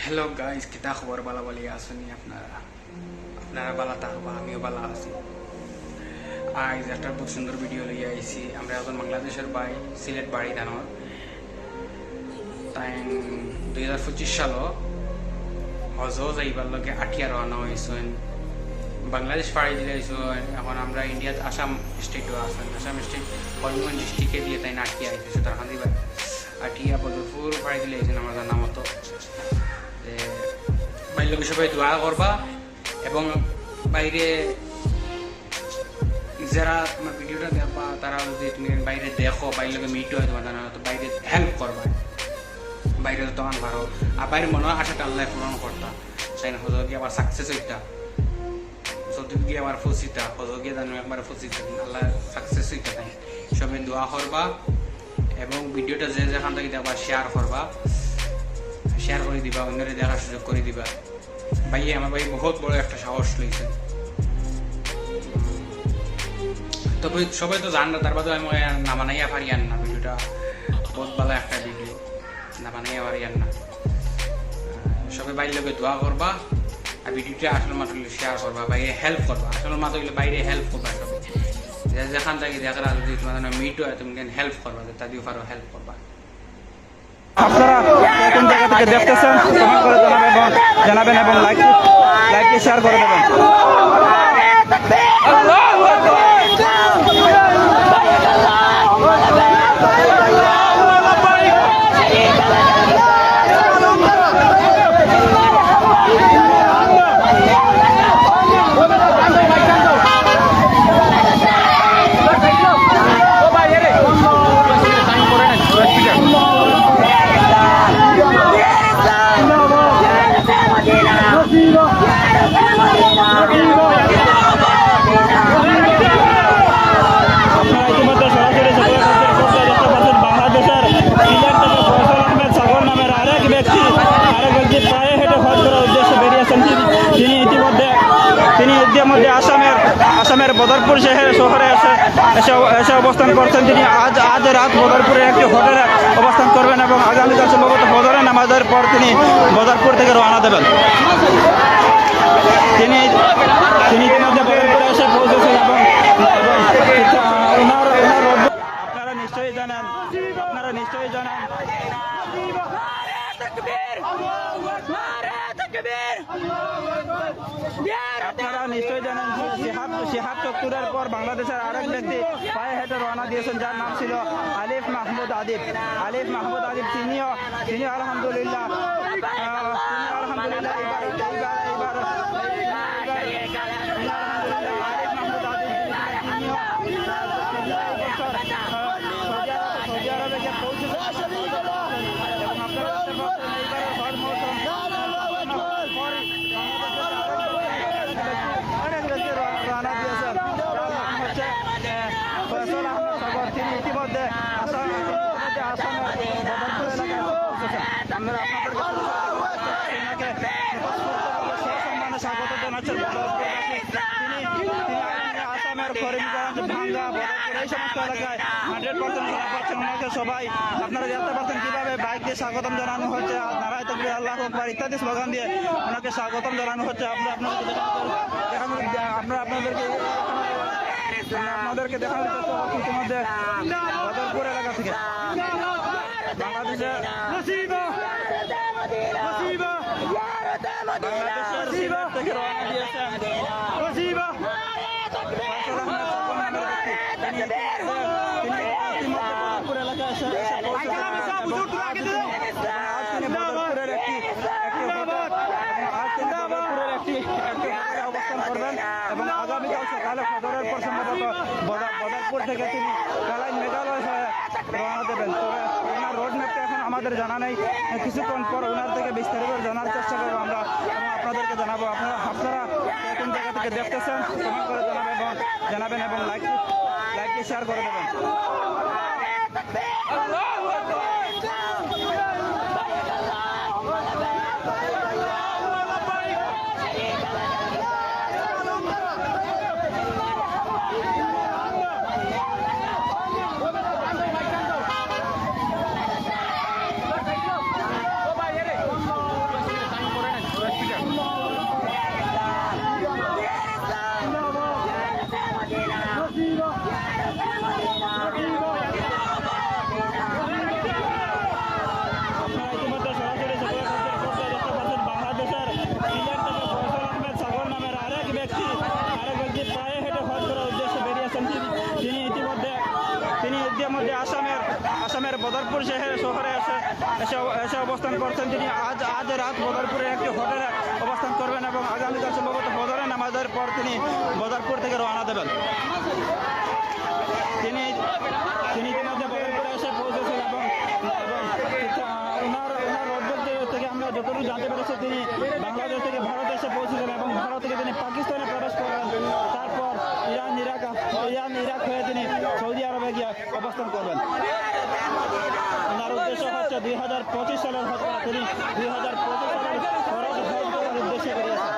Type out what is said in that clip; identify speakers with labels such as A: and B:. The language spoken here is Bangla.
A: হ্যালো গাইস, কিতা খবর? বালা বলি আসুনি আপনারা বালা থাকবা, আমিও বালা আছি। আজ একটা খুব সুন্দর ভিডিও লইয়া আইছি। আমরা এখন বাংলাদেশের সিলেট বাড়ি ধানোর তাই 2025 সালও হজ যাইবার লগে আটিয়া রওনা হয়েছেন। বাংলাদেশ পাড়ি দিলে এখন আমরা ইন্ডিয়াত আসাম স্টেটও আছেন। আসাম স্টেট করিমগঞ্জ ডিস্ট্রিক্টে দিয়ে তাই আটিয়া আইছে সুতারখান দিবার আটিয়া বদরপুর পাড়ি দিলে আইছেন আমরা জানা মতো। বাইরে সবাই দোয়া করবা এবং বাইরে যারা তোমার ভিডিওটা দেখবা তারা যদি তুমি বাইরে দেখো বাইরে মিট হয় তোমার জানা তো বাইরে হেল্প করবা, বাইরে তখন পারো। আর বাইরে মনে হয় আশাটা আল্লাহ পূরণ করতা তাই না, হজর গিয়ে আবার সাকসেস হইতা, সৌদি গিয়ে আবার ফসিতা, হজর গিয়ে জানো একবার ফসিতা আল্লাহ সাকসেস হইতা। তাই সবাই দোয়া করবা এবং ভিডিওটা যে যেখান থেকে দেখবা শেয়ার করবা, শেয়ার করে দিবা, অন্যরা দেখার সুযোগ করে দিবা। আমার ভাই বহুত বড় একটা সাহস লইছে। তবে সবাই তো জান না, তার বাদে আমি না বানাইয়া পারি আর না। ভিডিওটা বহুত ভালো একটা ভিডিও, না বানাইয়া পারি আর না। সবাই বাইরে লোকে দোয়া করবা আর ভিডিওটা আসলে মাত্র শেয়ার করবা, বাইরে হেল্প করবা। আসলে মাত্র বাইরে হেল্প করবা, সবাই যেখান থেকে দেখার যদি তোমার মিট হয় তুমি হেল্প করবা, তাদেরও পারো হেল্প করবা।
B: আপনারা কোন জায়গা থেকে দেখতেছেন কমেন্ট করে জানাবেন এবং লাইক শেয়ার করে দেবেন। ইতিমধ্যে আসামের বদরপুর শহরে এসে অবস্থান করছেন। তিনি আজ রাত বদরপুরের একটি হোটেলে অবস্থান করবেন এবং আগামীকাল সম্ভবত ফজরের নামাজের পর তিনি বদরপুর থেকে রওনা দেবেন। তিনি ইতিমধ্যে বদরপুরে এসে পৌঁছেছেন এবং আপনারা নিশ্চয়ই জানেন শিহাব চত্বরের পর বাংলাদেশের আরেক ব্যক্তি পায়ে হেঁটে রওনা দিয়েছেন, যার নাম ছিল আলিফ মাহমুদ আদিব। তিনিও আলহামদুলিল্লাহ সৌদি আরবে পৌঁছেছেন। তিনি ইতিমধ্যে আসামের স্বাগত জানাচ্ছেন। আসামের করিমগঞ্জ, ভাঙ্গা, বদরপুর এই সমস্ত এলাকায় 100% শোনা পাচ্ছেন ওনাকে সবাই। আপনারা জানতে পারছেন কিভাবে বাইক দিয়ে স্বাগতম জানানো হচ্ছে, নারায়ে তাকবীর, আল্লাহু আকবার ইত্যাদি স্লোগান দিয়ে ওনাকে স্বাগতম জানানো হচ্ছে। আপনাদেরকে দেখানোর চেষ্টা করছি ইতিমধ্যে বদরপুর এলাকা থেকে বাংলাদেশের সিলেট থেকে রওনা দিয়েছেন বদরপুর এলাকায় এসে বদরপুরের একটি অবস্থান করবেন এবং আগামীকাল সকালে ফজরের পর সম্ভবত বদরপুর থেকে তিনি কালাইন মেঘালয় রওনা দেবেন। তবে ওনার রোড ম্যাপটা এখন আমাদের জানা নেই, কিছুক্ষণ পর ওনার থেকে বিস্তারিত জানার চেষ্টা করবো আমরা এবং আপনাদেরকে জানাবো। আপনারা কোন জায়গা থেকে দেখতেছেন কমেন্ট করে জানাবেন এবং লাইক শেয়ার করে দেবেন। এসে অবস্থান করছেন। তিনি আজ রাত বদরপুরের একটি হোটেলে অবস্থান করবেন এবং আগামীকাল সম্ভবত ফজরের নামাজের পর তিনি বদরপুর থেকে রওনা দেবেন। তিনি ইতিমধ্যে বদরপুরে এসে পৌঁছেছেন এবং ওনার রোডবোট থেকে আমরা যতটুকু জানতে পেরেছি তিনি বাংলাদেশ থেকে ভারতে এসে পৌঁছেছেন এবং ভারত থেকে তিনি পাকিস্তানে প্রবেশ করবেন। তারপর ইরান ইরাক হয়ে তিনি সৌদি আরবে গিয়ে অবস্থান করবেন। ওনার উদ্দেশ্য হচ্ছে 2025 সালের হজ করা। তিনি 2025 সালের ফরজ হজ করার উদ্দেশ্যে বেরিয়েছেন।